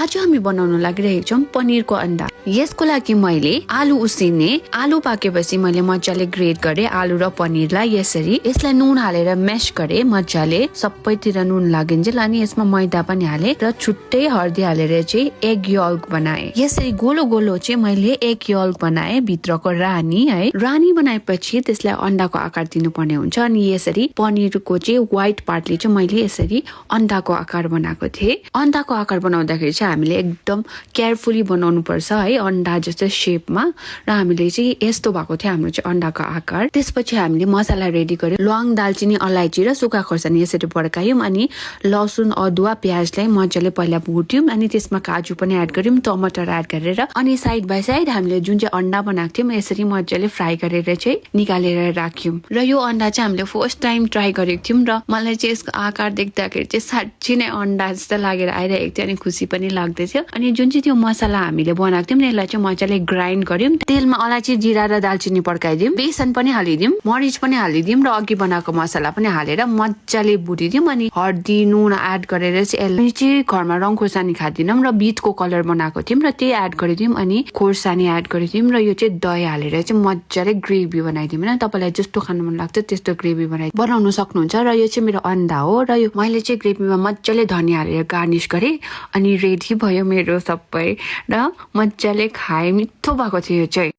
आज हामी बनाउन लागिरहेको छौं पनिरको अन्डा। यसको लागि मैले आलु उसिने, आलु पाकेपछि मैले मजाले ग्रेट गरे आलु र पनिरलाई। यसलाई नुन हालेर म्याश गरे मजाले, सबैतिर नुन लागिन्जेल। अनि यसमा मैदा पनि हाले र छुट्टै हर्दी हालेर चाहिँ एग यल्क बनाए। यसरी गोलो गोलो चाहिँ मैले एग यल्क बनाए, भित्रको रानी है। रानी बनाएपछि त्यसलाई अन्डाको आकार दिनुपर्ने हुन्छ। अनि यसरी पनिरको चाहिँ व्हाइट पार्टले चाहिँ मैले यसरी अन्डाको आकार बनाएको थिएँ। अन्डाको आकार बनाउँदाखेरि चाहिँ हामीले एकदम केयरफुली बनाउनु पर्छ है, अन्डा जस्तो शेपमा। र हामीले चाहिँ यस्तो भएको थियो हाम्रो चाहिँ अन्डाको आकार। त्यसपछि हामीले मसला रेडी गर्यौं। ल्वाङ, दालचिनी, अलैची र सुक्खा खोर्सानी यसरी पड्कायौं। अनि लसुन, अदुवा, प्याजलाई मजाले पहिला भुट्यौं। अनि त्यसमा काजु पनि एड गर्यौं, टमाटर एड गरेर। अनि साइड बाइ साइड हामीले जुन चाहिँ अन्डा बनाएको थियौं यसरी मजाले फ्राई गरेर चाहिँ निकालेर राख्यौं। र यो अन्डा चाहिँ हामीले फर्स्ट टाइम ट्राई गरेको थियौं र मलाई चाहिँ यसको आकार देख्दाखेरि चाहिँ साँच्चै नै अन्डा जस्तो लागेर आइरहेको थियो। अनि खुसी पनि लाग्दै थियो। अनि जुन चाहिँ त्यो मसला हामीले बनाएको थियौं यसलाई चाहिँ मजाले ग्राइन्ड गर्यौं। तेलमा अलैची, जिरा र दालचिनी पड्काइदियौं, बेसन पनि हालिदियौं, मरिच पनि हालिदियौं र अघि बनाएको मसला पनि हालेर मजाले भुटिदियौं। अनि हर्दी, नुन एड गरेर चाहिँ यसलाई चाहिँ घरमा रङ खोर्सानी खादिनौं र बिटको कलर बनाएको थियौं र त्यही एड गरिदियौं। अनि खोर्सानी एड गरिदियौं र यो चाहिँ दही हालेर चाहिँ मजाले ग्रेभी बनाइदियौं। हैन, तपाईलाई जस्तो खानु मन लाग्छ त्यस्तो ग्रेभी बनाउन सक्नुहुन्छ। र यो चाहिँ मेरो अन्डा हो र यो मैले चाहिँ ग्रेभीमा मजाले धनिया हालेर गार्निश गरे। अनि रेडी भयो मेरो सबै र मजाले खाए, मिठो भएको थियो यो चाहिँ।